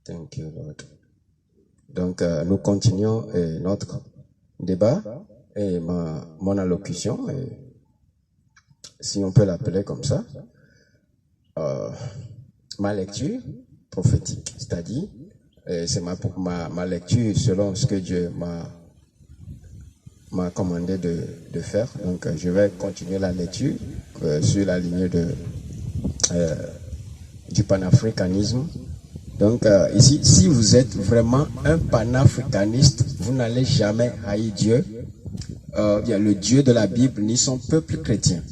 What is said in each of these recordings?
Thank you, Lord. Donc, nous continuons notre débat et mon allocution, si on peut l'appeler comme ça, ma lecture prophétique, c'est-à-dire, c'est ma lecture selon ce que Dieu m'a commandé de faire. Donc, je vais continuer la lecture sur la lignée du panafricanisme. Donc, ici, si vous êtes vraiment un panafricaniste, vous n'allez jamais haïr Dieu, bien le Dieu de la Bible, ni son peuple chrétien.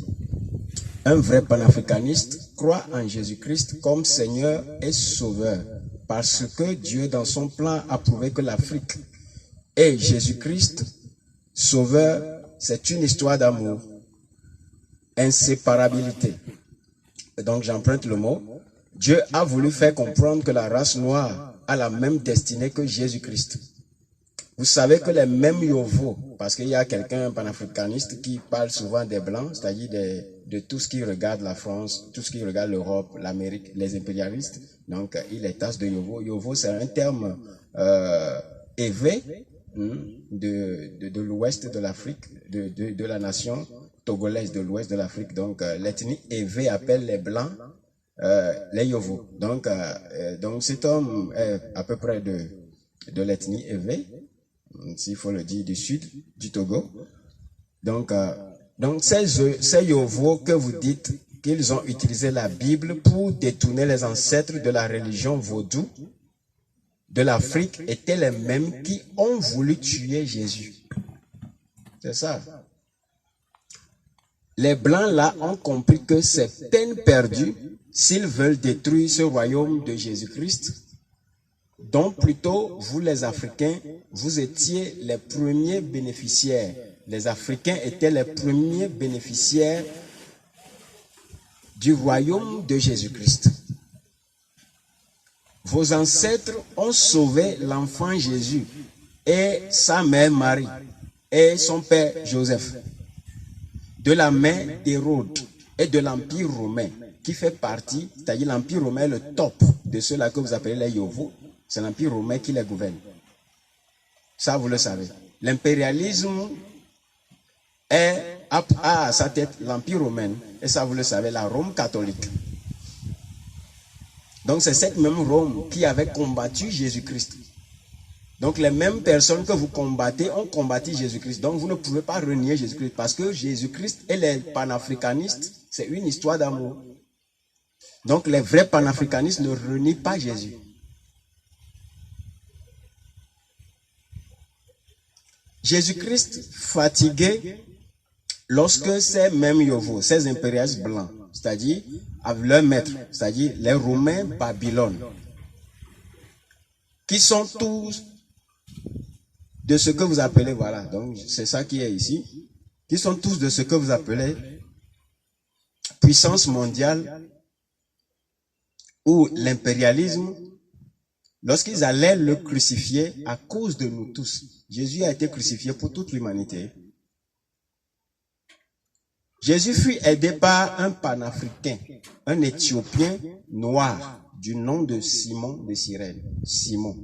Un vrai panafricaniste croit en Jésus-Christ comme Seigneur et Sauveur, parce que Dieu, dans son plan, a prouvé que l'Afrique et Jésus-Christ, Sauveur, c'est une histoire d'amour, inséparabilité. Et donc, j'emprunte le mot. Dieu a voulu faire comprendre que la race noire a la même destinée que Jésus-Christ. Vous savez que les mêmes Yovo, parce qu'il y a quelqu'un, un panafricaniste, qui parle souvent des Blancs, c'est-à-dire de tout ce qui regarde la France, tout ce qui regarde l'Europe, l'Amérique, les impérialistes. Donc, il les tasse de Yovo. Yovo, c'est un terme élevé de l'ouest de l'Afrique, de la nation togolaise de l'ouest de l'Afrique. Donc, l'ethnie élevé appelle les Blancs les Yovo. Donc cet homme est à peu près de l'ethnie élevé, s'il faut le dire, du sud du Togo. Donc ces Yovo que vous dites qu'ils ont utilisé la Bible pour détourner les ancêtres de la religion vaudou de l'Afrique étaient les mêmes qui ont voulu tuer Jésus. C'est ça. Les Blancs là ont compris que c'est peine perdue s'ils veulent détruire ce royaume de Jésus-Christ, dont plutôt vous les Africains, vous étiez les premiers bénéficiaires. Les Africains étaient les premiers bénéficiaires du royaume de Jésus-Christ. Vos ancêtres ont sauvé l'enfant Jésus et sa mère Marie et son père Joseph de la main d'Hérode et de l'Empire romain, qui fait partie, c'est-à-dire l'Empire romain est le top de ceux-là que vous appelez les Yovo. C'est l'Empire romain qui les gouverne. Ça, vous le savez. L'impérialisme a à sa tête l'Empire romain, et ça, vous le savez, la Rome catholique. Donc, c'est cette même Rome qui avait combattu Jésus-Christ. Donc, les mêmes personnes que vous combattez ont combattu Jésus-Christ. Donc, vous ne pouvez pas renier Jésus-Christ, parce que Jésus-Christ et les panafricanistes, c'est une histoire d'amour. Donc, les vrais panafricanistes ne renient pas Jésus. Jésus-Christ fatigué lorsque ces mêmes Yovo, ces impérialistes blancs, c'est-à-dire avec leur maître, c'est-à-dire les Romains Babylone, qui sont tous de ce que vous appelez, voilà, donc c'est ça qui est ici, qui sont tous de ce que vous appelez puissance mondiale ou l'impérialisme, lorsqu'ils allaient le crucifier à cause de nous tous. Jésus a été crucifié pour toute l'humanité. Jésus fut aidé par un panafricain, un Éthiopien noir du nom de Simon de Cyrène. Simon.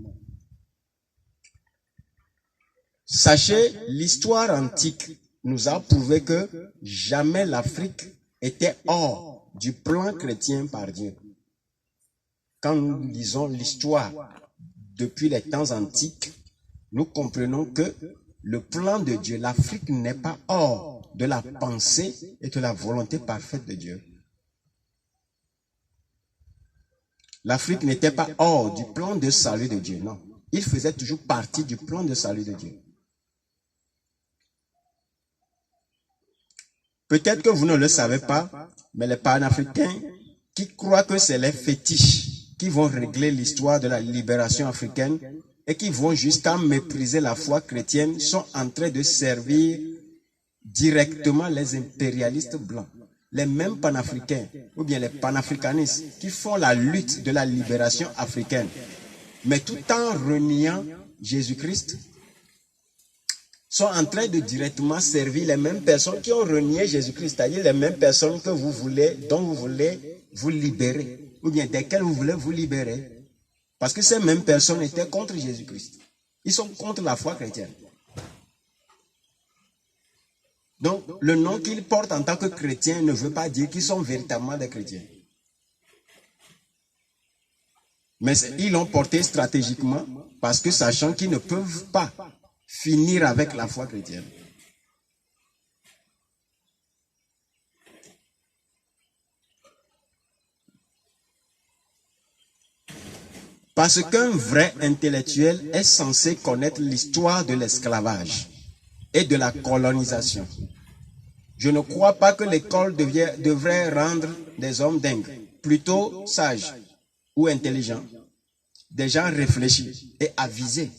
Sachez, l'histoire antique nous a prouvé que jamais l'Afrique était hors du plan chrétien par Dieu. Quand nous lisons l'histoire depuis les temps antiques, nous comprenons que le plan de Dieu, l'Afrique n'est pas hors de la pensée et de la volonté parfaite de Dieu. L'Afrique n'était pas hors du plan de salut de Dieu, non. Il faisait toujours partie du plan de salut de Dieu. Peut-être que vous ne le savez pas, mais les panafricains qui croient que c'est les fétiches qui vont régler l'histoire de la libération africaine et qui vont jusqu'à mépriser la foi chrétienne sont en train de servir directement les impérialistes blancs. Les mêmes panafricains, ou bien les panafricanistes, qui font la lutte de la libération africaine, mais tout en reniant Jésus-Christ, sont en train de directement servir les mêmes personnes qui ont renié Jésus-Christ, c'est-à-dire les mêmes personnes que vous voulez, dont vous voulez vous libérer, ou bien desquelles vous voulez vous libérer. Parce que ces mêmes personnes étaient contre Jésus-Christ. Ils sont contre la foi chrétienne. Donc, le nom qu'ils portent en tant que chrétiens ne veut pas dire qu'ils sont véritablement des chrétiens. Mais ils l'ont porté stratégiquement parce que sachant qu'ils ne peuvent pas finir avec la foi chrétienne. Parce qu'un vrai intellectuel est censé connaître l'histoire de l'esclavage et de la colonisation. Je ne crois pas que l'école devrait rendre des hommes dingues, plutôt sages ou intelligents, des gens réfléchis et avisés.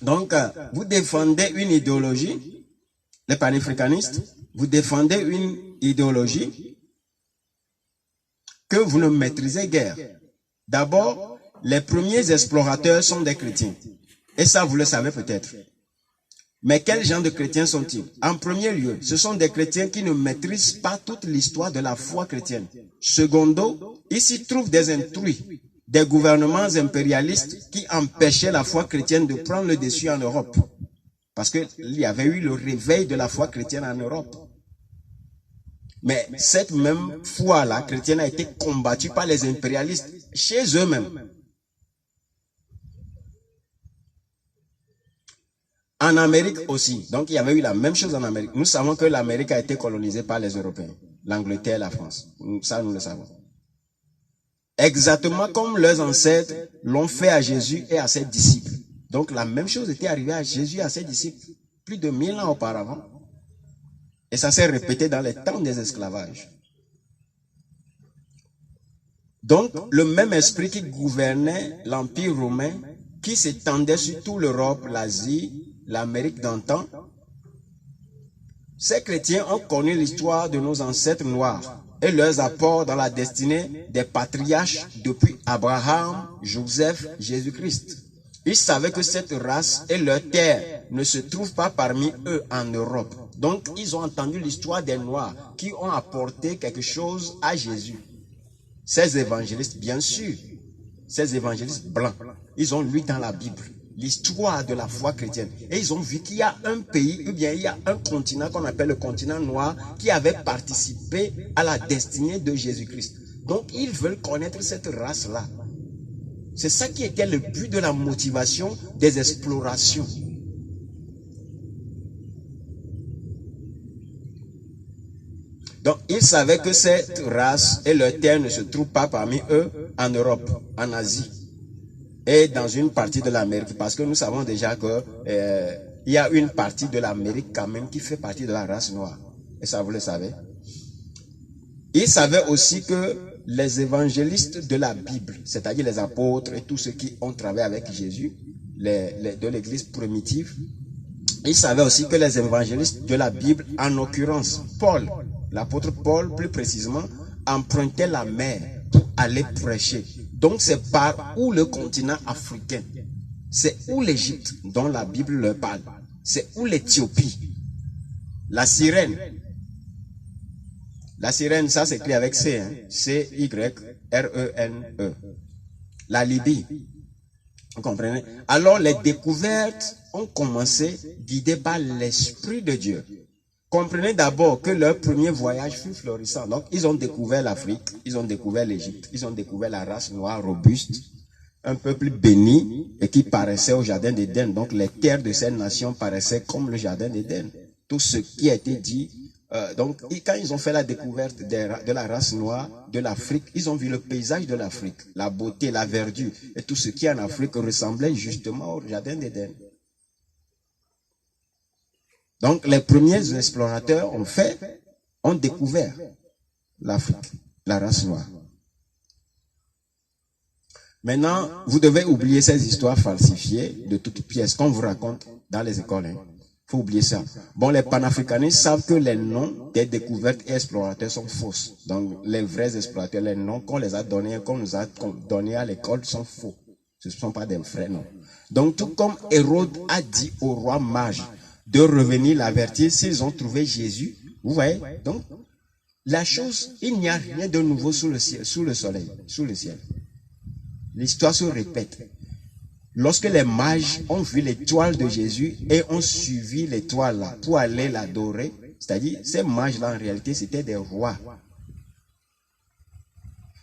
Donc, vous défendez une idéologie, les panafricanistes, vous défendez une idéologie que vous ne maîtrisez guère. D'abord, les premiers explorateurs sont des chrétiens. Et ça, vous le savez peut-être. Mais quel genre de chrétiens sont-ils? En premier lieu, ce sont des chrétiens qui ne maîtrisent pas toute l'histoire de la foi chrétienne. Secondo, il s'y trouve des intrus, des gouvernements impérialistes qui empêchaient la foi chrétienne de prendre le dessus en Europe. Parce qu'il y avait eu le réveil de la foi chrétienne en Europe. Mais cette même foi-là, chrétienne, a été combattue par les impérialistes chez eux-mêmes. En Amérique aussi. Donc, il y avait eu la même chose en Amérique. Nous savons que l'Amérique a été colonisée par les Européens. L'Angleterre et la France. Ça, nous le savons. Exactement comme leurs ancêtres l'ont fait à Jésus et à ses disciples. Donc, la même chose était arrivée à Jésus et à ses disciples plus de 1000 ans auparavant. Et ça s'est répété dans les temps des esclavages. Donc, le même esprit qui gouvernait l'Empire romain, qui s'étendait sur toute l'Europe, l'Asie, l'Amérique d'antan, ces chrétiens ont connu l'histoire de nos ancêtres noirs et leurs apports dans la destinée des patriarches depuis Abraham, Joseph, Jésus-Christ. Ils savaient que cette race et leur terre ne se trouvent pas parmi eux en Europe. Donc, ils ont entendu l'histoire des Noirs qui ont apporté quelque chose à Jésus. Ces évangélistes, bien sûr, ces évangélistes blancs, ils ont lu dans la Bible l'histoire de la foi chrétienne. Et ils ont vu qu'il y a un pays, ou bien il y a un continent qu'on appelle le continent noir, qui avait participé à la destinée de Jésus-Christ. Donc, ils veulent connaître cette race-là. C'est ça qui était le but de la motivation des explorations. Donc, ils savaient que cette race et leur terre ne se trouvent pas parmi eux en Europe, en Asie et dans une partie de l'Amérique. Parce que nous savons déjà que il y a une partie de l'Amérique quand même qui fait partie de la race noire. Et ça, vous le savez. Ils savaient aussi que les évangélistes de la Bible, c'est-à-dire les apôtres et tous ceux qui ont travaillé avec Jésus, de l'église primitive, ils savaient aussi que les évangélistes de la Bible, en l'occurrence Paul, l'apôtre Paul plus précisément, empruntait la mer pour aller prêcher. Donc c'est par où le continent africain, c'est où l'Égypte dont la Bible leur parle, c'est où l'Éthiopie, la Cyrène. La Cyrène, ça s'écrit avec C, hein? C-Y-R-E-N-E. La Libye. Vous comprenez? Alors les découvertes ont commencé guidées par l'Esprit de Dieu. Comprenez d'abord que leur premier voyage fut florissant. Donc ils ont découvert l'Afrique, ils ont découvert l'Égypte, ils ont découvert la race noire robuste, un peuple béni et qui paraissait au jardin d'Éden. Donc les terres de ces nations paraissaient comme le jardin d'Éden. Tout ce qui a été dit. Donc, quand ils ont fait la découverte de la race noire de l'Afrique, ils ont vu le paysage de l'Afrique, la beauté, la verdure, et tout ce qui en Afrique ressemblait justement au jardin d'Éden. Donc, les premiers explorateurs ont découvert l'Afrique, la race noire. Maintenant, vous devez oublier ces histoires falsifiées de toutes pièces qu'on vous raconte dans les écoles. Faut oublier ça. Bon, les panafricanistes savent que les noms des découvertes et explorateurs sont fausses. Donc, les vrais explorateurs, les noms qu'on les a donnés, qu'on nous a donnés à l'école sont faux. Ce ne sont pas des vrais noms. Donc, tout comme Hérode a dit au roi mage de revenir l'avertir s'ils ont trouvé Jésus. Vous voyez? Donc, la chose, il n'y a rien de nouveau sous le ciel, sous le soleil, sous le ciel. L'histoire se répète. Lorsque les mages ont vu l'étoile de Jésus et ont suivi l'étoile là pour aller l'adorer, c'est-à-dire ces mages-là en réalité c'était des rois.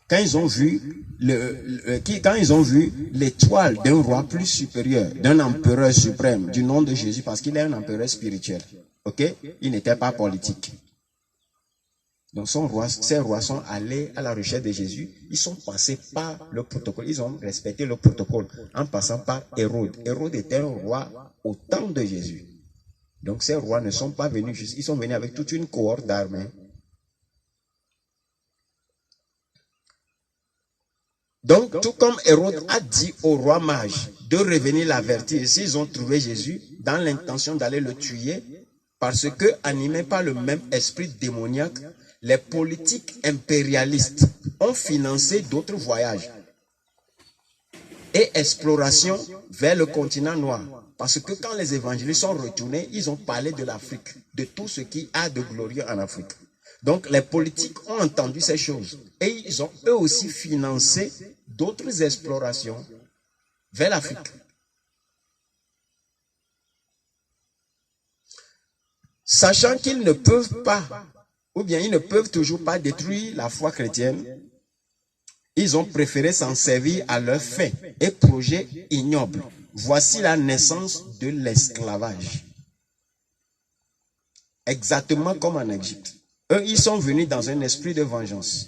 Quand ils ont vu l'étoile d'un roi plus supérieur, d'un empereur suprême, du nom de Jésus, parce qu'il est un empereur spirituel, ok? Il n'était pas politique. Donc ces rois sont allés à la recherche de Jésus. Ils sont passés par le protocole. Ils ont respecté le protocole en passant par Hérode. Hérode était un roi au temps de Jésus. Donc ces rois ne sont pas venus juste. Ils sont venus avec toute une cohorte d'armées. Donc tout comme Hérode a dit au roi mage de revenir l'avertir s'ils ont trouvé Jésus dans l'intention d'aller le tuer parce que animés par le même esprit démoniaque, les politiques impérialistes ont financé d'autres voyages et explorations vers le continent noir. Parce que quand les évangélistes sont retournés, ils ont parlé de l'Afrique, de tout ce qui a de glorieux en Afrique. Donc les politiques ont entendu ces choses et ils ont eux aussi financé d'autres explorations vers l'Afrique. Sachant qu'ils ne peuvent pas, ou bien ils ne peuvent toujours pas détruire la foi chrétienne, ils ont préféré s'en servir à leurs fins et projets ignobles. Voici la naissance de l'esclavage. Exactement comme en Égypte. Eux, ils sont venus dans un esprit de vengeance,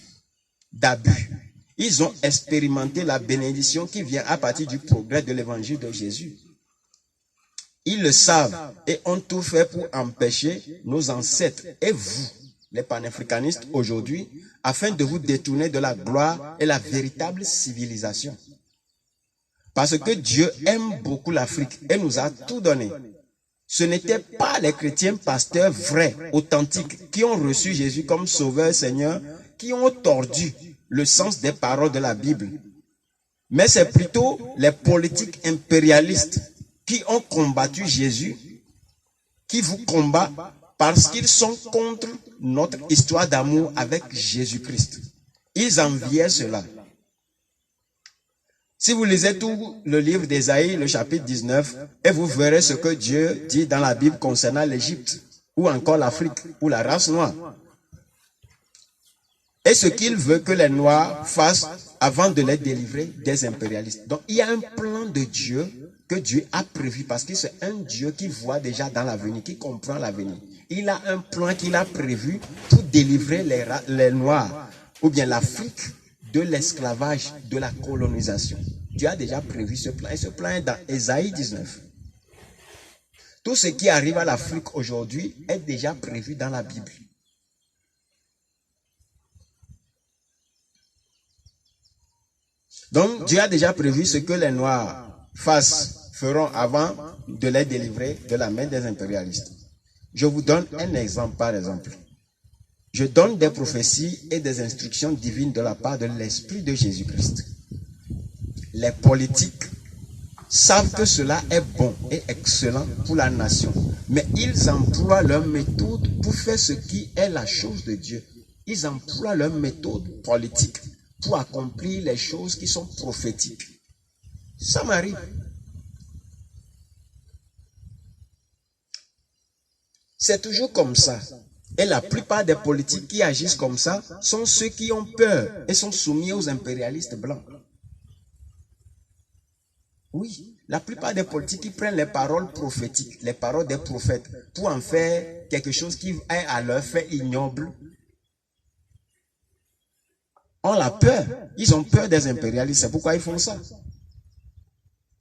d'abus. Ils ont expérimenté la bénédiction qui vient à partir du progrès de l'évangile de Jésus. Ils le savent et ont tout fait pour empêcher nos ancêtres et vous, les panafricanistes aujourd'hui, afin de vous détourner de la gloire et la véritable civilisation. Parce que Dieu aime beaucoup l'Afrique et nous a tout donné. Ce n'étaient pas les chrétiens pasteurs vrais, authentiques, qui ont reçu Jésus comme sauveur Seigneur, qui ont tordu le sens des paroles de la Bible. Mais c'est plutôt les politiques impérialistes qui ont combattu Jésus, qui vous combattent parce qu'ils sont contre notre histoire d'amour avec Jésus-Christ. Ils enviaient cela. Si vous lisez tout le livre d'Ésaïe, le chapitre 19, et vous verrez ce que Dieu dit dans la Bible concernant l'Égypte, ou encore l'Afrique, ou la race noire. Et ce qu'il veut que les Noirs fassent avant de les délivrer des impérialistes. Donc il y a un plan de Dieu que Dieu a prévu, parce que c'est un Dieu qui voit déjà dans l'avenir, qui comprend l'avenir. Il a un plan qu'il a prévu pour délivrer les Noirs, ou bien l'Afrique, de l'esclavage, de la colonisation. Dieu a déjà prévu ce plan, et ce plan est dans Ésaïe 19. Tout ce qui arrive à l'Afrique aujourd'hui est déjà prévu dans la Bible. Donc, Dieu a déjà prévu ce que les Noirs feront avant de les délivrer de la main des impérialistes. Je vous donne un exemple, par exemple. Je donne des prophéties et des instructions divines de la part de l'Esprit de Jésus-Christ. Les politiques savent que cela est bon et excellent pour la nation, mais ils emploient leur méthode pour faire ce qui est la chose de Dieu. Ils emploient leur méthode politique pour accomplir les choses qui sont prophétiques. Ça m'arrive. C'est toujours comme ça. Et la plupart des politiques qui agissent comme ça sont ceux qui ont peur et sont soumis aux impérialistes blancs. Oui, la plupart des politiques qui prennent les paroles prophétiques, les paroles des prophètes, pour en faire quelque chose qui est à leur fait ignoble, ont la peur. Ils ont peur des impérialistes. C'est pourquoi ils font ça.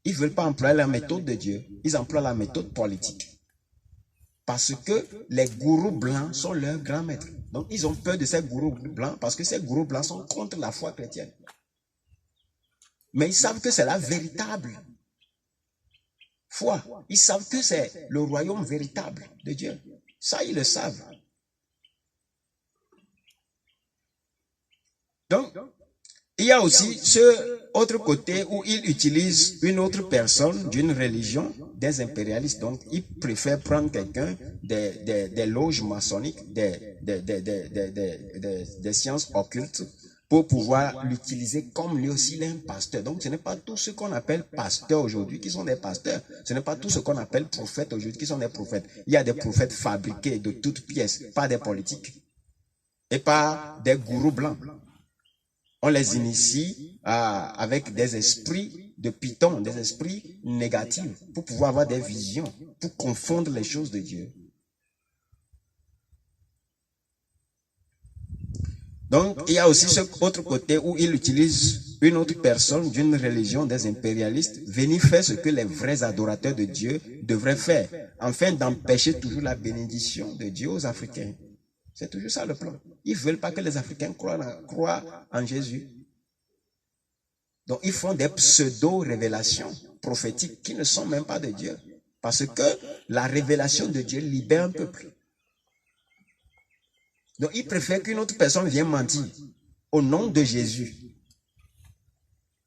Ils ne veulent pas employer la méthode de Dieu. Ils emploient la méthode politique. Parce que les gourous blancs sont leurs grands maîtres. Donc, ils ont peur de ces gourous blancs parce que ces gourous blancs sont contre la foi chrétienne. Mais ils savent que c'est la véritable foi. Ils savent que c'est le royaume véritable de Dieu. Ça, ils le savent. Donc, il y a aussi ce autre côté où ils utilisent une autre personne d'une religion, des impérialistes. Donc, ils préfèrent prendre quelqu'un des loges maçonniques, des sciences occultes, pour pouvoir l'utiliser comme lui aussi il est un pasteur. Donc ce n'est pas tout ce qu'on appelle pasteurs aujourd'hui qui sont des pasteurs. Ce n'est pas tout ce qu'on appelle prophètes aujourd'hui qui sont des prophètes. Il y a des prophètes fabriqués de toutes pièces, pas des politiques et pas des gourous blancs. On les initie avec des esprits de python, des esprits négatifs pour pouvoir avoir des visions, pour confondre les choses de Dieu. Donc, il y a aussi ce autre côté où il utilise une autre personne d'une religion des impérialistes, venir faire ce que les vrais adorateurs de Dieu devraient faire, afin d'empêcher toujours la bénédiction de Dieu aux Africains. C'est toujours ça le plan. Ils ne veulent pas que les Africains croient en Jésus. Donc, ils font des pseudo-révélations prophétiques qui ne sont même pas de Dieu. Parce que la révélation de Dieu libère un peuple. Donc, ils préfèrent qu'une autre personne vienne mentir au nom de Jésus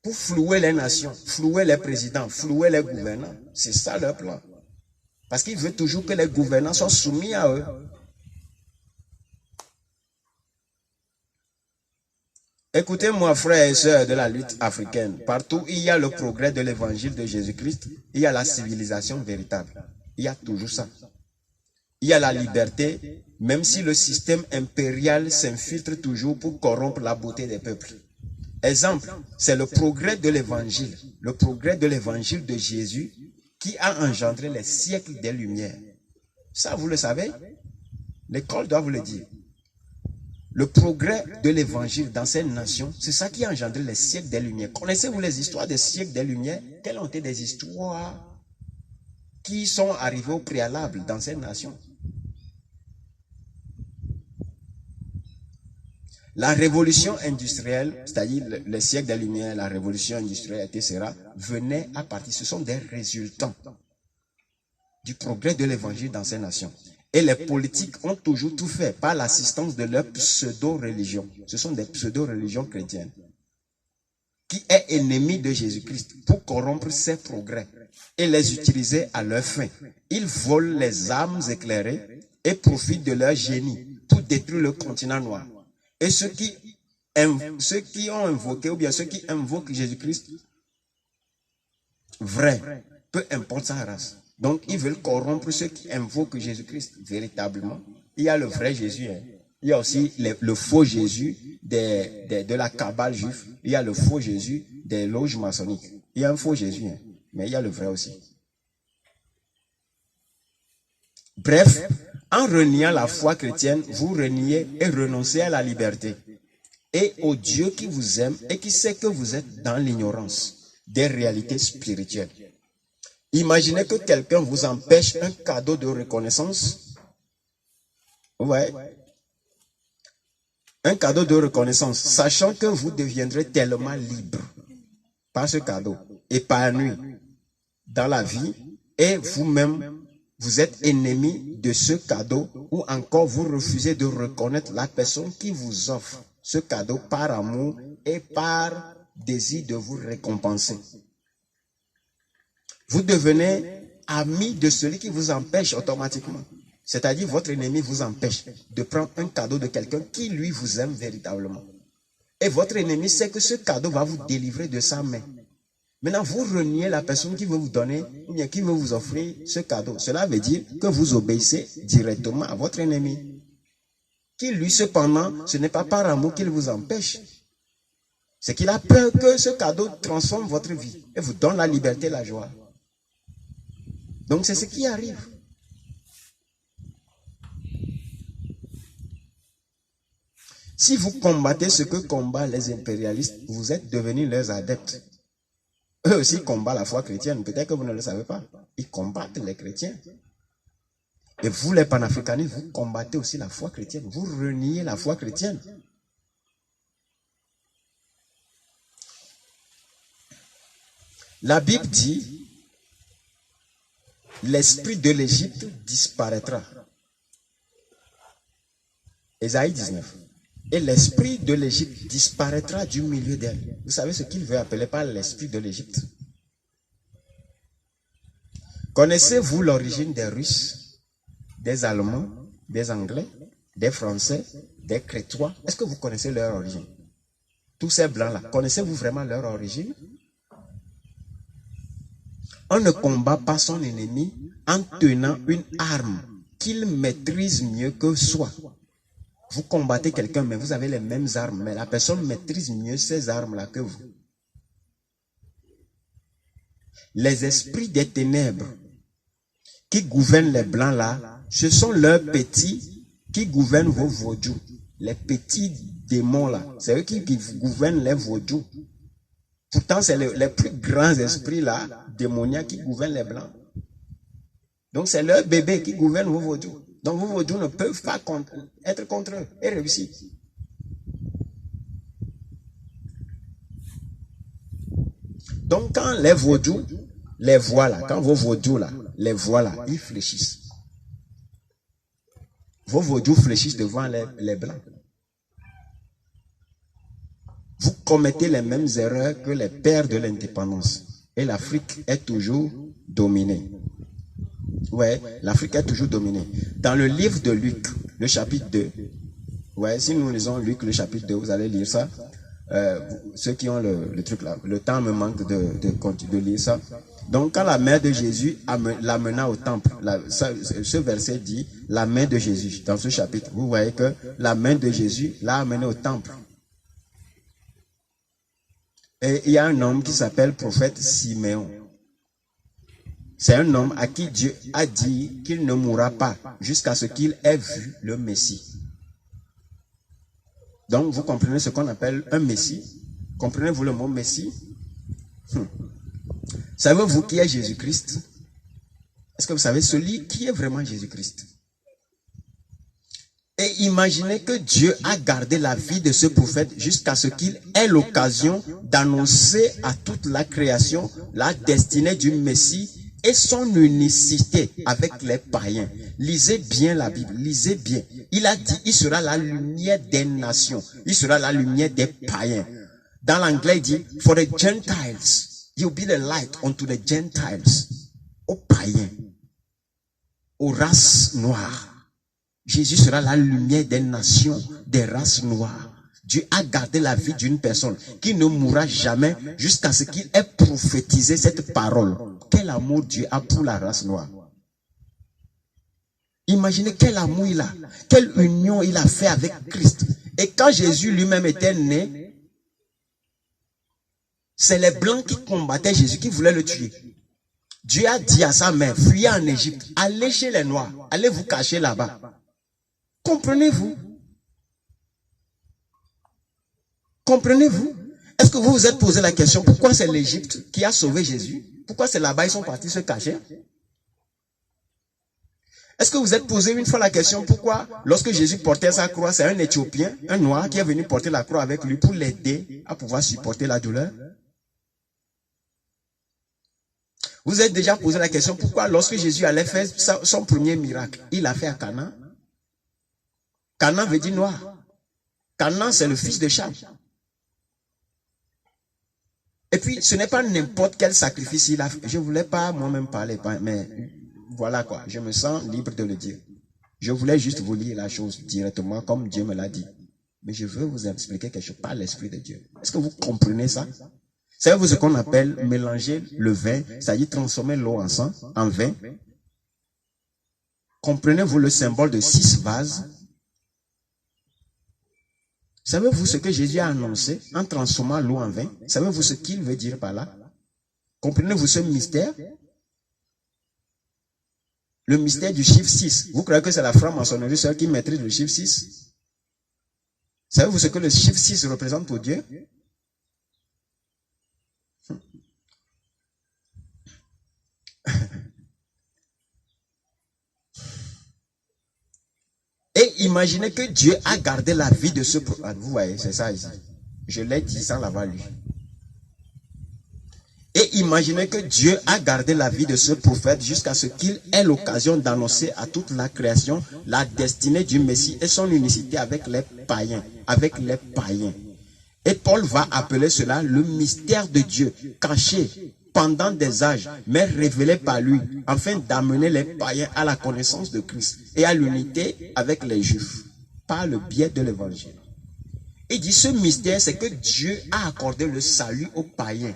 pour flouer les nations, flouer les présidents, flouer les gouvernants. C'est ça leur plan. Parce qu'ils veulent toujours que les gouvernants soient soumis à eux. Écoutez-moi, frères et sœurs de la lutte africaine. Partout où il y a le progrès de l'évangile de Jésus-Christ, il y a la civilisation véritable. Il y a toujours ça. Il y a la liberté, même si le système impérial s'infiltre toujours pour corrompre la beauté des peuples. Exemple, c'est le progrès de l'évangile de Jésus qui a engendré les siècles des Lumières. Ça, vous le savez? L'école doit vous le dire. Le progrès de l'évangile dans ces nations, c'est ça qui a engendré les siècles des Lumières. Connaissez-vous les histoires des siècles des Lumières? Quelles ont été des histoires qui sont arrivées au préalable dans ces nations? La révolution industrielle, c'est-à-dire le siècle des Lumières, la révolution industrielle, etc., venait à partir, ce sont des résultats du progrès de l'évangile dans ces nations. Et les politiques ont toujours tout fait par l'assistance de leur pseudo-religion. Ce sont des pseudo-religions chrétiennes qui est ennemi de Jésus-Christ pour corrompre ses progrès et les utiliser à leur fin. Ils volent les âmes éclairées et profitent de leur génie pour détruire le continent noir. Et ceux qui ont invoqué, ou bien ceux qui invoquent Jésus-Christ vrai, peu importe sa race. Donc, ils veulent corrompre ceux qui invoquent Jésus-Christ véritablement. Il y a le vrai Jésus. Hein. Il y a aussi le faux Jésus de la cabale juive. Il y a le faux Jésus des loges maçonniques. Il y a un faux Jésus, hein, mais il y a le vrai aussi. Bref, en reniant la foi chrétienne, vous reniez et renoncez à la liberté et au Dieu qui vous aime et qui sait que vous êtes dans l'ignorance des réalités spirituelles. Imaginez que quelqu'un vous empêche un cadeau de reconnaissance. Ouais. Un cadeau de reconnaissance, sachant que vous deviendrez tellement libre par ce cadeau, épanoui dans la vie, et vous-même, vous êtes ennemi de ce cadeau, ou encore vous refusez de reconnaître la personne qui vous offre ce cadeau par amour et par désir de vous récompenser. Vous devenez ami de celui qui vous empêche automatiquement. C'est-à-dire votre ennemi vous empêche de prendre un cadeau de quelqu'un qui lui vous aime véritablement. Et votre ennemi sait que ce cadeau va vous délivrer de sa main. Maintenant, vous reniez la personne qui veut vous donner, ou bien qui veut vous offrir ce cadeau. Cela veut dire que vous obéissez directement à votre ennemi. Qui lui, cependant, ce n'est pas par amour qu'il vous empêche. C'est qu'il a peur que ce cadeau transforme votre vie et vous donne la liberté et la joie. Donc c'est ce qui arrive. Si vous combattez ce que combattent les impérialistes, vous êtes devenus leurs adeptes. Eux aussi combattent la foi chrétienne. Peut-être que vous ne le savez pas. Ils combattent les chrétiens. Et vous, les panafricanistes, vous combattez aussi la foi chrétienne. Vous reniez la foi chrétienne. La Bible dit, l'esprit de l'Égypte disparaîtra. Ésaïe 19. Et l'esprit de l'Égypte disparaîtra du milieu d'elle. Vous savez ce qu'il veut appeler par l'esprit de l'Égypte? Connaissez-vous l'origine des Russes, des Allemands, des Anglais, des Français, des Crétois? Est-ce que vous connaissez leur origine? tous ces blancs-là, connaissez-vous vraiment leur origine? On ne combat pas son ennemi en tenant une arme qu'il maîtrise mieux que soi. Vous combattez quelqu'un, mais vous avez les mêmes armes, mais la personne maîtrise mieux ces armes-là que vous. Les esprits des ténèbres qui gouvernent les blancs-là, ce sont leurs petits qui gouvernent vos vaudous. Les petits démons-là, c'est eux qui gouvernent les vaudous. Pourtant, c'est les plus grands esprits-là, démoniaques, qui gouvernent les blancs. Donc, c'est leurs bébés qui gouvernent vos vaudous. Donc, vos vaudous ne peuvent pas être contre eux et réussir. Donc, quand les vaudous les voient là, quand vos vaudous là, les voient là, ils fléchissent. Vos vaudous fléchissent devant les blancs. Vous commettez les mêmes erreurs que les pères de l'indépendance. Et l'Afrique est toujours dominée. Ouais, l'Afrique est toujours dominée. Dans le livre de Luc, le chapitre 2, ouais, si nous lisons Luc, le chapitre 2, vous allez lire ça. Ceux qui ont le truc là, le temps me manque de lire ça. Donc, quand la mère de Jésus l'amena au temple, ce verset dit la main de Jésus. Dans ce chapitre, vous voyez que la main de Jésus l'a amené au temple. Et il y a un homme qui s'appelle prophète Siméon. C'est un homme à qui Dieu a dit qu'il ne mourra pas jusqu'à ce qu'il ait vu le Messie. Donc, vous comprenez ce qu'on appelle un Messie? Comprenez-vous le mot Messie? Savez-vous qui est Jésus-Christ? Est-ce que vous savez celui qui est vraiment Jésus-Christ? Et imaginez que Dieu a gardé la vie de ce prophète jusqu'à ce qu'il ait l'occasion d'annoncer à toute la création la destinée du Messie et son unicité avec les païens. Lisez bien la Bible, lisez bien. Il a dit, il sera la lumière des nations, il sera la lumière des païens. Dans l'anglais, il dit, for the Gentiles, you'll be the light unto the Gentiles. Aux païens, aux races noires. Jésus sera la lumière des nations, des races noires. Dieu a gardé la vie d'une personne qui ne mourra jamais jusqu'à ce qu'il ait prophétisé cette parole. Quel amour Dieu a pour la race noire. Imaginez quel amour il a, quelle union il a fait avec Christ. Et quand Jésus lui-même était né, c'est les Blancs qui combattaient Jésus, qui voulaient le tuer. Dieu a dit à sa mère, fuyez en Égypte, allez chez les Noirs, allez vous cacher là-bas. Comprenez-vous? Comprenez-vous? Est-ce que vous vous êtes posé la question, pourquoi c'est l'Égypte qui a sauvé Jésus? Pourquoi c'est là-bas ils sont partis se cacher? Est-ce que vous êtes posé une fois la question, pourquoi lorsque Jésus portait sa croix, c'est un Éthiopien, un noir qui est venu porter la croix avec lui pour l'aider à pouvoir supporter la douleur? Vous êtes déjà posé la question, pourquoi lorsque Jésus allait faire son premier miracle, il l'a fait à Canaan? Canaan veut dire noir. Canaan, c'est le fils de Cham. Et puis, ce n'est pas n'importe quel sacrifice il a fait. Je ne voulais pas moi-même parler, mais voilà quoi, je me sens libre de le dire. Je voulais juste vous lire la chose directement comme Dieu me l'a dit. Mais je veux vous expliquer quelque chose par l'Esprit de Dieu. Est-ce que vous comprenez ça? Savez-vous ce qu'on appelle mélanger le vin, c'est-à-dire transformer l'eau en vin? Comprenez-vous le symbole de 6 vases? Savez-vous ce que Jésus a annoncé en transformant l'eau en vin? Savez-vous ce qu'il veut dire par là? Comprenez-vous ce mystère? Le mystère du chiffre 6. Vous croyez que c'est la franc-maçonnerie seule qui maîtrise le chiffre 6? Savez-vous ce que le chiffre 6 représente pour Dieu? Et imaginez que Dieu a gardé la vie de ce prophète. Vous voyez, c'est ça ici. Je l'ai dit sans l'avoir lu. Et imaginez que Dieu a gardé la vie de ce prophète jusqu'à ce qu'il ait l'occasion d'annoncer à toute la création la destinée du Messie et son unicité avec les païens. Avec les païens. Et Paul va appeler cela le mystère de Dieu, caché pendant des âges, mais révélé par lui, afin d'amener les païens à la connaissance de Christ et à l'unité avec les Juifs, par le biais de l'évangile. Il dit, ce mystère, c'est que Dieu a accordé le salut aux païens,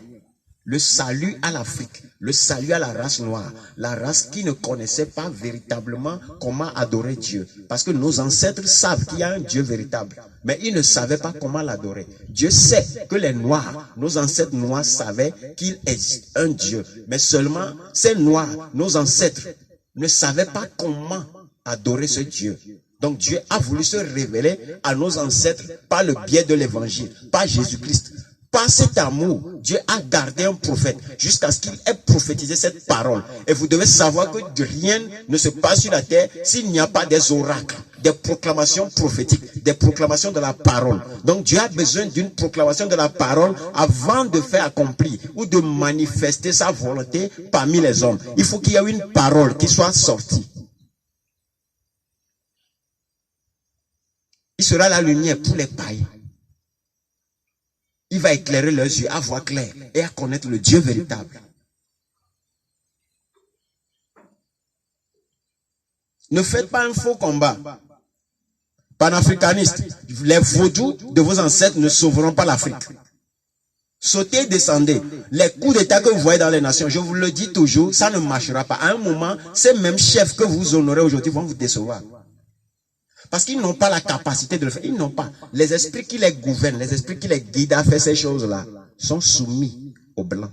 le salut à l'Afrique, le salut à la race noire, la race qui ne connaissait pas véritablement comment adorer Dieu. Parce que nos ancêtres savent qu'il y a un Dieu véritable, mais ils ne savaient pas comment l'adorer. Dieu sait que les Noirs, nos ancêtres noirs savaient qu'il existe un Dieu, mais seulement ces Noirs, nos ancêtres, ne savaient pas comment adorer ce Dieu. Donc Dieu a voulu se révéler à nos ancêtres par le biais de l'évangile, par Jésus-Christ. Par cet amour, Dieu a gardé un prophète jusqu'à ce qu'il ait prophétisé cette parole. Et vous devez savoir que rien ne se passe sur la terre s'il n'y a pas des oracles, des proclamations prophétiques, des proclamations de la parole. Donc Dieu a besoin d'une proclamation de la parole avant de faire accomplir ou de manifester sa volonté parmi les hommes. Il faut qu'il y ait une parole qui soit sortie. Il sera la lumière pour les païens. Il va éclairer leurs yeux à voir clair et à connaître le Dieu véritable. Ne faites pas un faux combat. Panafricanistes, les vaudous de vos ancêtres ne sauveront pas l'Afrique. Sautez, descendez. Les coups d'État que vous voyez dans les nations, je vous le dis toujours, ça ne marchera pas. À un moment, ces mêmes chefs que vous honorez aujourd'hui vont vous décevoir. Parce qu'ils n'ont pas la capacité de le faire. Ils n'ont pas. Les esprits qui les gouvernent, les esprits qui les guident à faire ces choses-là, sont soumis aux Blancs.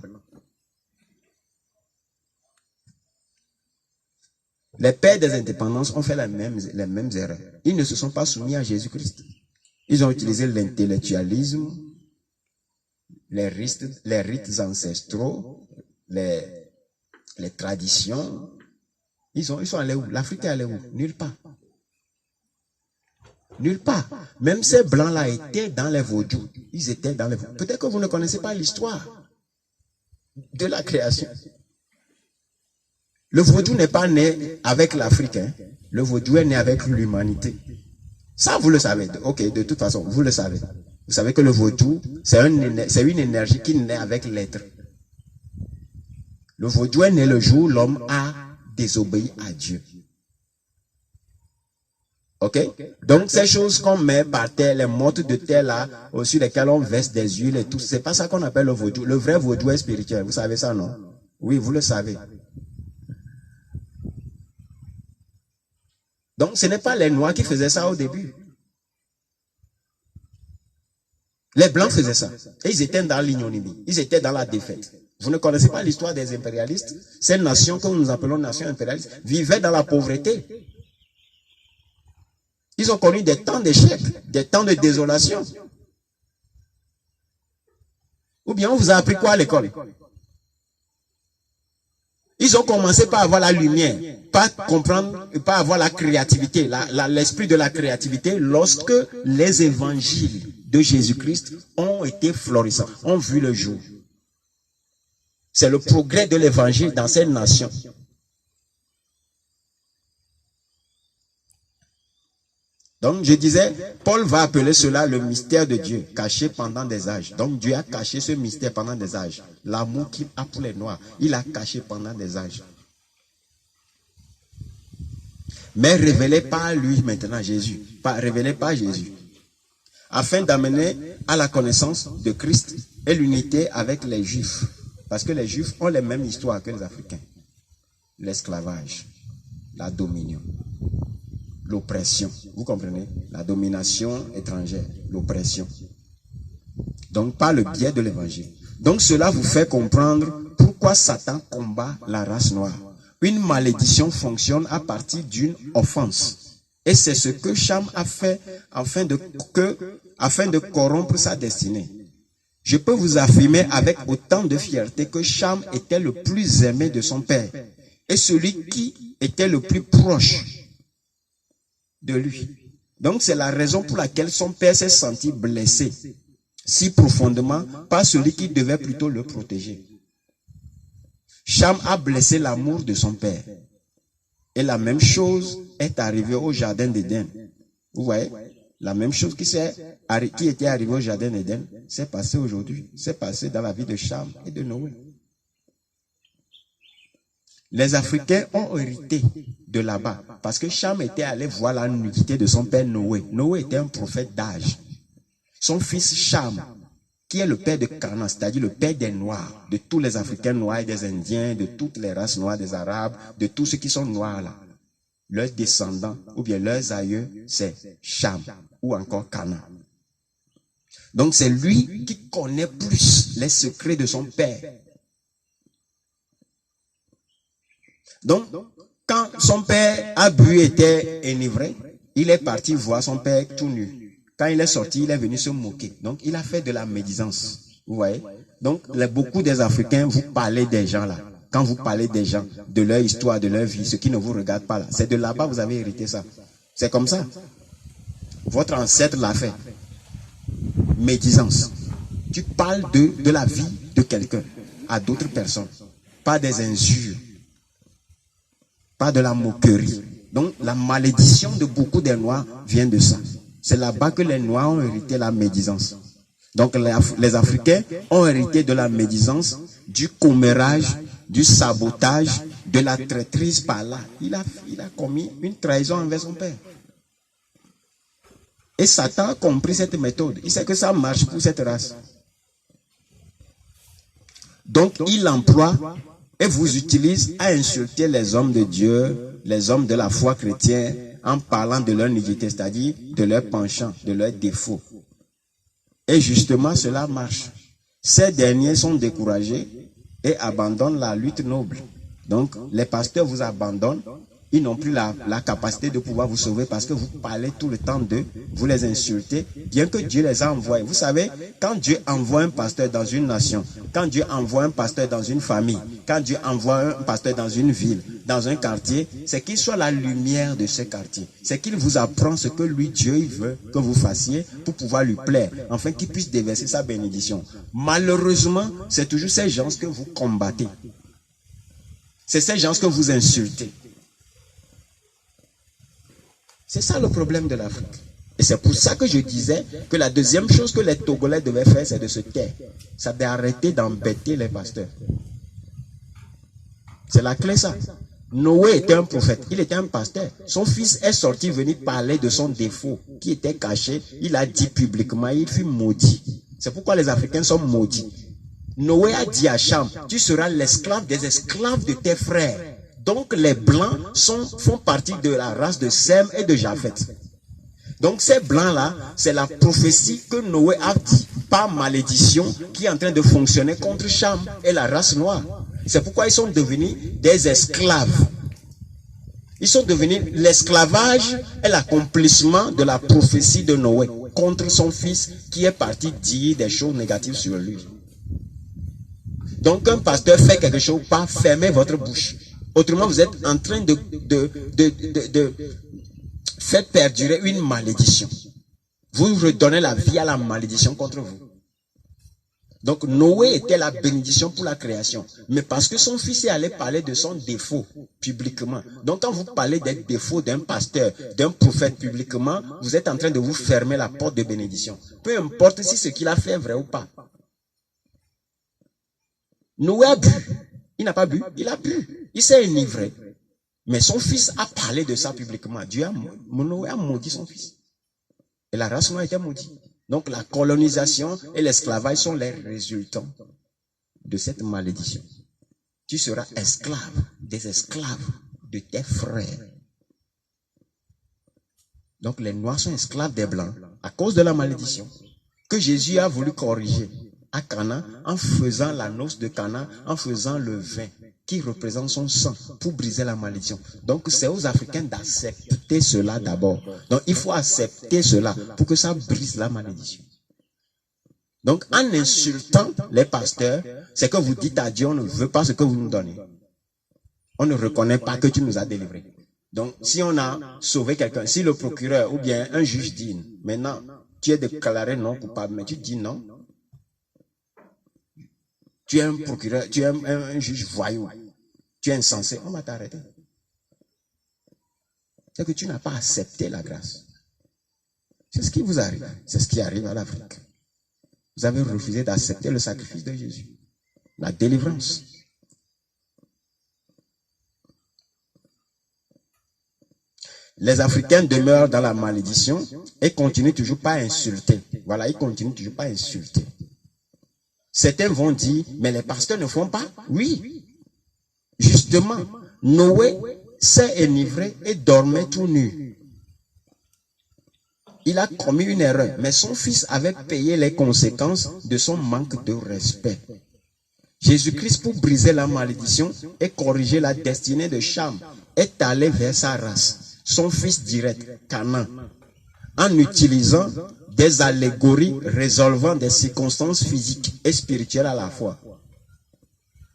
Les pères des indépendances ont fait les mêmes erreurs. Ils ne se sont pas soumis à Jésus-Christ. Ils ont utilisé l'intellectualisme, les rites ancestraux, les traditions. Ils sont allés où? L'Afrique est allée où? Nulle part. Nulle part. Même ces blancs-là étaient dans les vaudous. Ils étaient dans les vaudous. Peut-être que vous ne connaissez pas l'histoire de la création. Le vaudou n'est pas né avec l'Afrique. Hein. Le vaudou est né avec l'humanité. Ça, vous le savez. Ok, de toute façon, vous le savez. Vous savez que le vaudou, c'est une énergie qui naît avec l'être. Le vaudou est né le jour où l'homme a désobéi à Dieu. Ok? Donc, ces choses qu'on met par terre, les mottes de terre là, sur lesquelles on verse des huiles et tout, c'est pas ça qu'on appelle le vaudou. Le vrai vaudou est spirituel. Vous savez ça, non? Oui, vous le savez. Donc, ce n'est pas les Noirs qui faisaient ça au début. Les Blancs faisaient ça. Et ils étaient dans l'ignominie. Ils étaient dans la défaite. Vous ne connaissez pas l'histoire des impérialistes? Ces nations que nous appelons nations impérialistes vivaient dans la pauvreté. Ils ont connu des temps d'échec, des temps de désolation. Ou bien on vous a appris quoi à l'école? Ils ont commencé par avoir la lumière, par comprendre, par avoir la créativité, l'esprit de la créativité lorsque les évangiles de Jésus-Christ ont été florissants, ont vu le jour. C'est le progrès de l'évangile dans ces nations. Donc je disais, Paul va appeler cela le mystère de Dieu, caché pendant des âges. Donc Dieu a caché ce mystère pendant des âges. L'amour qu'il a pour les Noirs, il a caché pendant des âges. Mais révélé par lui maintenant, Jésus. Révélé par Jésus. Afin d'amener à la connaissance de Christ et l'unité avec les Juifs. Parce que les Juifs ont les mêmes histoires que les Africains. L'esclavage, la dominion. L'oppression, vous comprenez? La domination étrangère, l'oppression. Donc, par le biais de l'évangile. Donc, cela vous fait comprendre pourquoi Satan combat la race noire. Une malédiction fonctionne à partir d'une offense. Et c'est ce que Cham a fait afin de corrompre sa destinée. Je peux vous affirmer avec autant de fierté que Cham était le plus aimé de son père et celui qui était le plus proche de lui. Donc c'est la raison pour laquelle son père s'est senti blessé si profondément par celui qui devait plutôt le protéger. Cham a blessé l'amour de son père. Et la même chose est arrivée au jardin d'Éden. Vous voyez, la même chose qui était arrivée au jardin d'Éden s'est passée aujourd'hui. C'est passé dans la vie de Cham et de Noé. Les Africains ont hérité de là-bas parce que Cham était allé voir la nudité de son père Noé. Noé était un prophète d'âge. son fils Cham, qui est le père de Canaan, c'est-à-dire le père des Noirs, de tous les Africains noirs et des Indiens, de toutes les races noires, des Arabes, de tous ceux qui sont noirs là. Leurs descendants, ou bien leurs aïeux, c'est Cham, ou encore Canaan. Donc c'est lui qui connaît plus les secrets de son père. Donc, quand son père a bu et était enivré, il est parti voir son père tout nu. Quand il est sorti, il est venu se moquer. Donc, il a fait de la médisance. Vous voyez? Donc, beaucoup des Africains, vous parlez des gens là. Quand vous parlez des gens, de leur histoire, de leur vie, ce qui ne vous regarde pas là, c'est de là-bas que vous avez hérité ça. C'est comme ça. Votre ancêtre l'a fait. Médisance. Tu parles de la vie de quelqu'un à d'autres personnes. Pas des injures. Pas de la moquerie. Donc, la malédiction de beaucoup des Noirs vient de ça. C'est là-bas que les Noirs ont hérité la médisance. Donc, les Africains ont hérité de la médisance, du commérage, du sabotage, de la traîtrise par là. Il a commis une trahison envers son père. Et Satan a compris cette méthode. Il sait que ça marche pour cette race. Donc, il emploie et vous utilise à insulter les hommes de Dieu, les hommes de la foi chrétienne, en parlant de leur nudité, c'est-à-dire de leur penchant, de leurs défauts. Et justement, cela marche. Ces derniers sont découragés et abandonnent la lutte noble. Donc, les pasteurs vous abandonnent. Ils n'ont plus la capacité de pouvoir vous sauver parce que vous parlez tout le temps d'eux, vous les insultez, bien que Dieu les a envoyés. Vous savez, quand Dieu envoie un pasteur dans une nation, quand Dieu envoie un pasteur dans une famille, quand Dieu envoie un pasteur dans une ville, dans un quartier, c'est qu'il soit la lumière de ce quartier. C'est qu'il vous apprend ce que lui, Dieu, il veut que vous fassiez pour pouvoir lui plaire, afin qu'il puisse déverser sa bénédiction. Malheureusement, c'est toujours ces gens que vous combattez. C'est ces gens que vous insultez. C'est ça le problème de l'Afrique. Et c'est pour ça que je disais que la deuxième chose que les Togolais devaient faire, c'est de se taire. C'est d'arrêter d'embêter les pasteurs. C'est la clé, ça. Noé était un prophète, il était un pasteur. Son fils est sorti venir parler de son défaut qui était caché. Il a dit publiquement, il fut maudit. C'est pourquoi les Africains sont maudits. Noé a dit à Cham, tu seras l'esclave des esclaves de tes frères. Donc les Blancs font partie de la race de Sem et de Japheth. Donc ces Blancs-là, c'est la prophétie que Noé a dit par malédiction qui est en train de fonctionner contre Cham et la race noire. C'est pourquoi ils sont devenus des esclaves. Ils sont devenus l'esclavage et l'accomplissement de la prophétie de Noé contre son fils qui est parti dire des choses négatives sur lui. Donc un pasteur fait quelque chose, pas fermez votre bouche. Autrement, vous êtes en train de faire perdurer une malédiction. Vous redonnez la vie à la malédiction contre vous. Donc Noé était la bénédiction pour la création. Mais parce que son fils est allé parler de son défaut publiquement. Donc quand vous parlez des défauts d'un pasteur, d'un prophète publiquement, vous êtes en train de vous fermer la porte de bénédiction. Peu importe si ce qu'il a fait est vrai ou pas. Noé a bu. Il n'a pas bu, il a bu. Il s'est enivré. Mais son fils a parlé de ça publiquement. Noé a maudit son fils. Et la race noire était maudite. Donc la colonisation et l'esclavage sont les résultats de cette malédiction. Tu seras esclave des esclaves de tes frères. Donc les noirs sont esclaves des blancs à cause de la malédiction que Jésus a voulu corriger à Cana en faisant la noce de Cana, en faisant le vin qui représente son sang pour briser la malédiction. Donc c'est aux Africains d'accepter cela d'abord. Donc il faut accepter cela pour que ça brise la malédiction. Donc en insultant les pasteurs, c'est que vous dites à Dieu, on ne veut pas ce que vous nous donnez. On ne reconnaît pas que tu nous as délivrés. Donc si on a sauvé quelqu'un, si le procureur ou bien un juge dit, maintenant tu es déclaré non coupable, mais tu dis non, tu es un procureur, tu es un juge voyou, tu es insensé, on va t'arrêter. C'est que tu n'as pas accepté la grâce. C'est ce qui vous arrive. C'est ce qui arrive à l'Afrique. Vous avez refusé d'accepter le sacrifice de Jésus. La délivrance. Les Africains demeurent dans la malédiction et continuent toujours pas à insulter. Voilà, il continue toujours pas à insulter. Certains vont dire, mais les pasteurs ne font pas. Oui, justement, Noé s'est enivré et dormait tout nu. Il a commis une erreur, mais son fils avait payé les conséquences de son manque de respect. Jésus-Christ, pour briser la malédiction et corriger la destinée de Cham, est allé vers sa race, son fils direct, Canaan, en utilisant des allégories résolvant des circonstances physiques et spirituelles à la fois.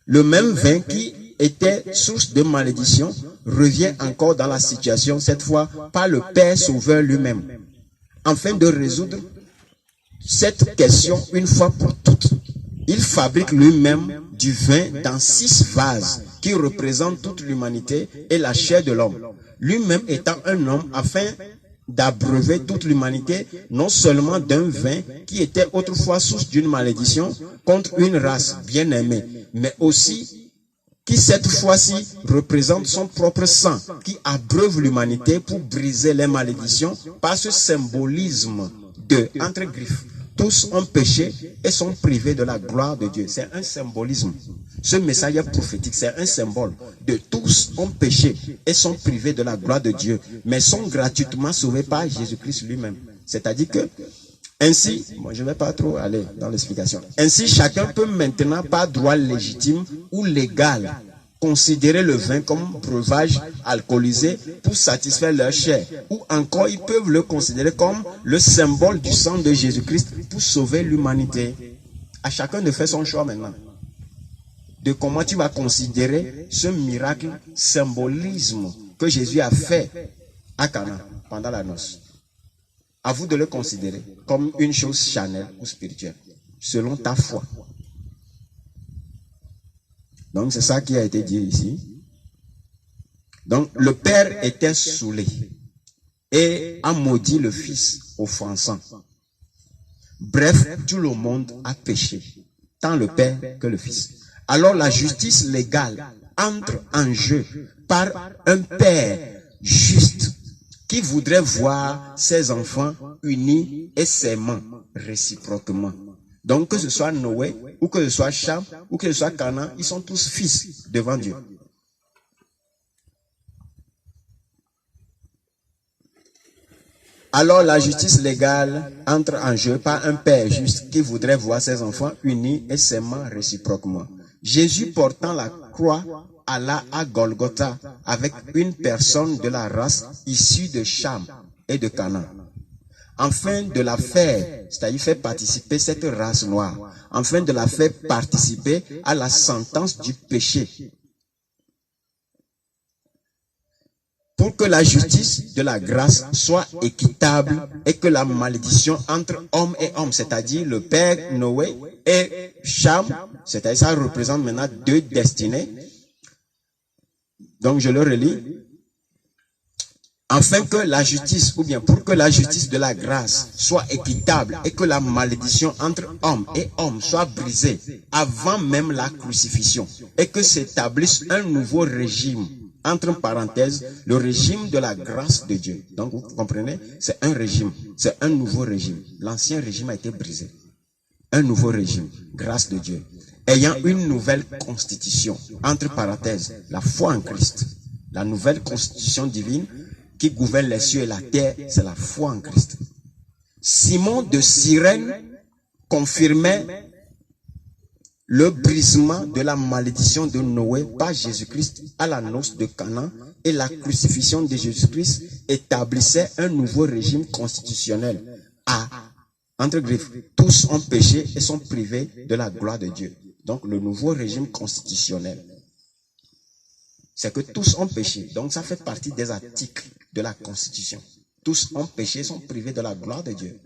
Le même vin qui était source de malédiction revient encore dans la situation, cette fois par le Père Sauveur lui-même, afin de résoudre cette question une fois pour toutes. Il fabrique lui-même du vin dans 6 vases qui représentent toute l'humanité et la chair de l'homme. Lui-même étant un homme afin d'abreuver toute l'humanité, non seulement d'un vin qui était autrefois source d'une malédiction contre une race bien aimée, mais aussi qui cette fois-ci représente son propre sang, qui abreuve l'humanité pour briser les malédictions par ce symbolisme de, entre griffes, tous ont péché et sont privés de la gloire de Dieu. C'est un symbolisme. Ce message prophétique, c'est un symbole de tous ont péché et sont privés de la gloire de Dieu, mais sont gratuitement sauvés par Jésus-Christ lui-même. C'est-à-dire que, ainsi, moi je ne vais pas trop aller dans l'explication. Ainsi, chacun peut maintenant, par droit légitime ou légal, considérer le vin comme breuvage alcoolisé pour satisfaire leur chair. Ou encore, ils peuvent le considérer comme le symbole du sang de Jésus-Christ pour sauver l'humanité. À chacun de faire son choix maintenant. De comment tu vas considérer ce miracle, symbolisme que Jésus a fait à Cana pendant la noce. À vous de le considérer comme une chose charnelle ou spirituelle, selon ta foi. Donc c'est ça qui a été dit ici. Donc le père était saoulé et a maudit le fils offensant. Bref, tout le monde a péché, tant le père que le fils. Alors la justice légale entre en jeu par un père juste qui voudrait voir ses enfants unis et s'aimant réciproquement. Donc que ce soit Noé, ou que ce soit Cham, ou que ce soit Canaan, ils sont tous fils devant Dieu. Alors la justice légale entre en jeu par un père juste qui voudrait voir ses enfants unis et s'aimant réciproquement. Jésus portant la croix alla à Golgotha avec une personne de la race issue de Cham et de Canaan, afin de la faire, c'est-à-dire faire participer cette race noire, afin de la faire participer à la sentence du péché, pour que la justice de la grâce soit équitable et que la malédiction entre homme et homme, c'est-à-dire le père Noé et Cham, c'est-à-dire ça représente maintenant 2 destinées. Donc je le relis. Afin que la justice, ou bien pour que la justice de la grâce soit équitable et que la malédiction entre homme et homme soit brisée avant même la crucifixion et que s'établisse un nouveau régime, entre parenthèses, le régime de la grâce de Dieu. Donc vous comprenez, c'est un régime, c'est un nouveau régime. L'ancien régime a été brisé. Un nouveau régime, grâce de Dieu, ayant une nouvelle constitution, entre parenthèses, la foi en Christ. La nouvelle constitution divine qui gouverne les cieux et la terre, c'est la foi en Christ. Simon de Cyrène confirmait le brisement de la malédiction de Noé par Jésus-Christ à la noce de Cana et la crucifixion de Jésus-Christ établissait un nouveau régime constitutionnel. Entre griffes, tous ont péché et sont privés de la gloire de Dieu. Donc le nouveau régime constitutionnel, c'est que tous ont péché. Donc ça fait partie des articles de la Constitution. Tous ont péché et sont privés de la gloire de Dieu.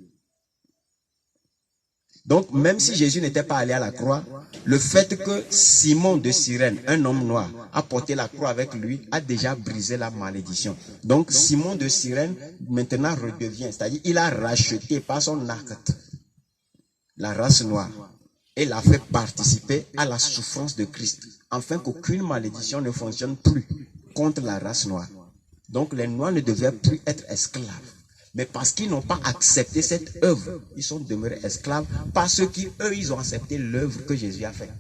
Donc même si Jésus n'était pas allé à la croix, le fait que Simon de Cyrène, un homme noir, a porté la croix avec lui, a déjà brisé la malédiction. Donc Simon de Cyrène maintenant redevient, c'est-à-dire il a racheté par son acte la race noire et l'a fait participer à la souffrance de Christ, afin qu'aucune malédiction ne fonctionne plus contre la race noire. Donc les noirs ne devaient plus être esclaves. Mais parce qu'ils n'ont pas accepté cette œuvre, ils sont demeurés esclaves parce qu'eux, ils ont accepté l'œuvre que Jésus a faite.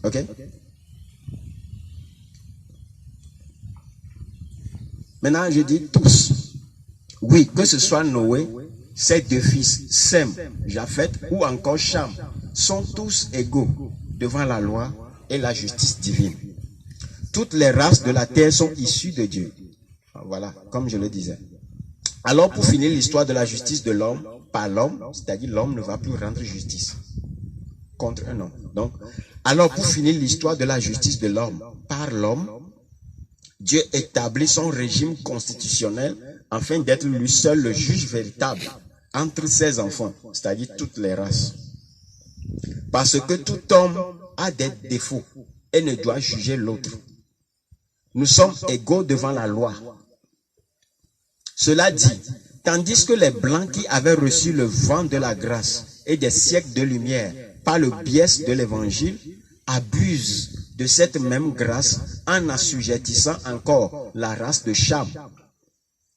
Ok? Maintenant, je dis tous. Oui, que ce soit Noé, ses deux fils, Sem, Japheth ou encore Cham, sont tous égaux devant la loi et la justice divine. Toutes les races de la terre sont issues de Dieu. Voilà, comme je le disais. Alors, pour finir l'histoire de la justice de l'homme par l'homme, c'est-à-dire l'homme ne va plus rendre justice contre un homme. Donc, alors pour finir l'histoire de la justice de l'homme par l'homme, Dieu établit son régime constitutionnel afin d'être lui seul le juge véritable entre ses enfants, c'est-à-dire toutes les races. Parce que tout homme a des défauts et ne doit juger l'autre. Nous sommes égaux devant la loi. Cela dit, tandis que les Blancs qui avaient reçu le vent de la grâce et des siècles de lumière par le biais de l'évangile abusent de cette même grâce en assujettissant encore la race de Cham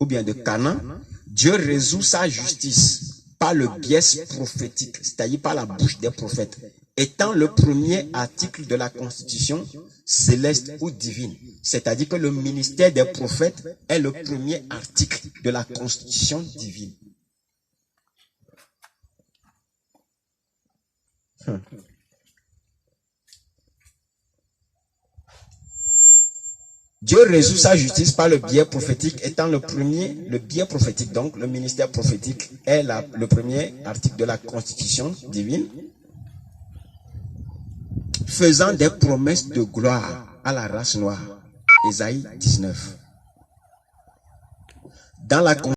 ou bien de Canaan, Dieu résout sa justice par le biais prophétique, c'est-à-dire par la bouche des prophètes, étant le premier article de la constitution céleste ou divine. C'est-à-dire que le ministère des prophètes est le premier article de la constitution divine. Dieu résout sa justice par le biais prophétique, étant le biais prophétique, donc le ministère prophétique est le premier article de la constitution divine, faisant des promesses de gloire à la race noire. Ésaïe 19. Dans la